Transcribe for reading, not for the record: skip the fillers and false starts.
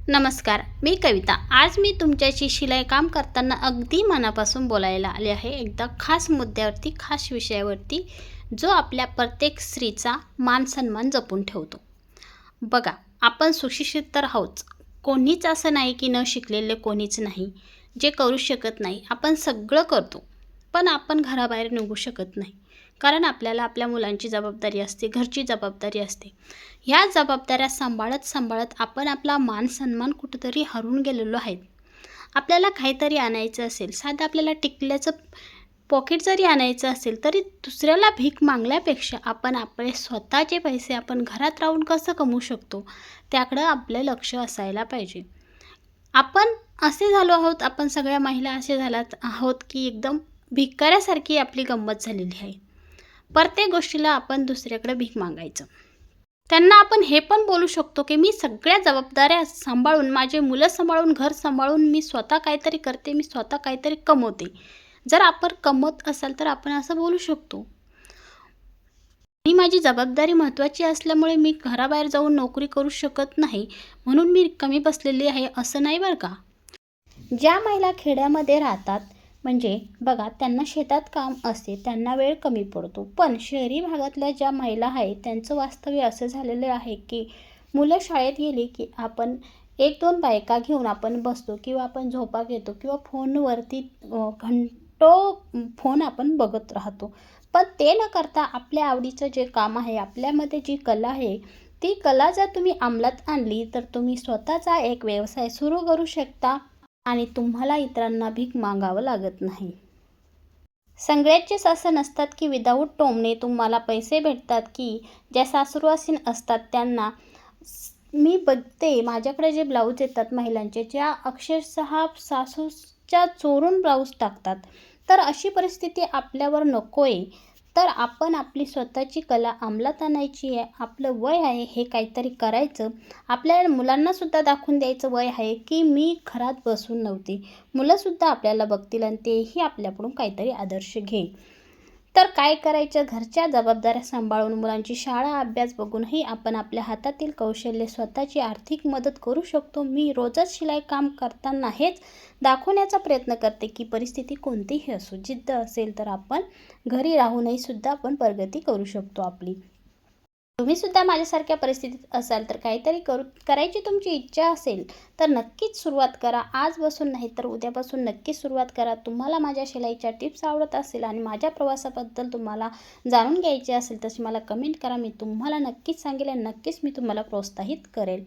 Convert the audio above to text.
नमस्कार, मी कविता. आज मी तुमच्याशी शिलाई काम करताना अगदी मनापासून बोलायला आले आहे. एकदा खास मुद्द्यावरती, खास विषयावरती, जो आपल्या प्रत्येक स्त्रीचा मान-सन्मान जपून ठेवतो. बघा, आपण सुशिक्षित तर आहोतच. कोणीच असं नाही की न शिकलेले कोणीच नाही, जे करू शकत नाही. आपण सगळं करतो, पण आपण घराबाहेर निघू शकत नाही. कारण आपल्याला आपल्या मुलांची जबाबदारी असते, घरची जबाबदारी असते. ह्या जबाबदाऱ्या सांभाळत आपण आपला मान-सन्मान कुठेतरी हरवून गेलेलो आहेत. आपल्याला काहीतरी आणायचं असेल, साधं आपल्याला टिकल्याचं पॉकेट जरी आणायचं असेल, तरी दुसऱ्याला भीक मागण्यापेक्षा आपण आपले स्वतःचे पैसे आपण घरात राहून कसं कमवू शकतो, त्याकडं आपलं लक्ष असायला पाहिजे. आपण असे झालो आहोत, आपण सगळ्या महिला असे झाल्यात आहोत, की एकदम भिकाऱ्यासारखी आपली गंमत झालेली आहे. प्रत्येक गोष्टीला आपण दुसऱ्याकडे भीक मागायचं. त्यांना आपण हे पण बोलू शकतो, की मी सगळ्या जबाबदाऱ्या सांभाळून, माझे मुलं सांभाळून, घर सांभाळून मी स्वतः काहीतरी करते, मी स्वतः काहीतरी कमवते. जर आपण कमवत असाल तर आपण असं बोलू शकतो. आणि माझी जबाबदारी महत्त्वाची असल्यामुळे मी घराबाहेर जाऊन नोकरी करू शकत नाही, म्हणून मी कमी बसलेली आहे, असं नाही बरं का. ज्या महिला खेड्यामध्ये राहतात, म्हणजे बघा त्यांना शेतात काम असते, त्यांना वेळ कमी पडतो. पण शहरी भागातल्या ज्या महिला आहेत त्यांचं वास्तव्य असं झालेलं आहे, की मुलं शाळेत गेली की आपण 1-2 बायका घेऊन आपण बसतो किंवा आपण झोपा घेतो किंवा फोनवरती घंटो फोन आपण बघत राहतो. पण ते न करता आपल्या आवडीचं जे काम आहे, आपल्यामध्ये जी कला आहे, ती कला जर तुम्ही अंमलात आणली तर तुम्ही स्वतःचा एक व्यवसाय सुरू करू शकता आणि तुम्हाला इतरांना भीक मागावं लागत नाही. सगळ्यांचेच असं नसतात की विदाऊट टोमणे तुम्हाला पैसे भेटतात, की ज्या सासूरवासीन असतात त्यांना मी बघते माझ्याकडे जे ब्लाऊज येतात महिलांचे, ज्या अक्षरशः सासूच्या चोरून ब्लाऊज टाकतात. तर अशी परिस्थिती आपल्यावर नको आहे. तर आपण आपली स्वतःची कला अंमलात आणायची आहे. आपलं वय आहे हे काहीतरी करायचं. आपल्या मुलांनासुद्धा दाखवून द्यायचं वय आहे, की मी घरात बसून नव्हते. मुलंसुद्धा आपल्याला बघतील आणि तेही आपल्याकडून काहीतरी आदर्श घेईल. तर काय करायचं, घरच्या जबाबदाऱ्या सांभाळून, मुलांची शाळा, अभ्यास बघूनही आपण आपल्या हातातील कौशल्य, स्वतःची आर्थिक मदत करू शकतो. मी रोजच शिलाई काम करताना हेच दाखवण्याचा प्रयत्न करते, की परिस्थिती कोणतीही असो, जिद्द असेल तर आपण घरी राहूनही सुद्धा आपण प्रगती करू शकतो आपली. तुम्हीसुद्धा माझ्यासारख्या परिस्थितीत असाल तर काहीतरी करायची तुमची इच्छा असेल तर नक्कीच सुरुवात करा. आज बसून नाही तर उद्यापासून नक्कीच सुरुवात करा. तुम्हाला माझ्या शिलाईच्या टिप्स आवडत असेल आणि माझ्या प्रवासाबद्दल तुम्हाला जाणून घ्यायचे असेल तशी मला कमेंट करा. मी तुम्हाला नक्कीच सांगेल आणि नक्कीच मी तुम्हाला प्रोत्साहित करेल.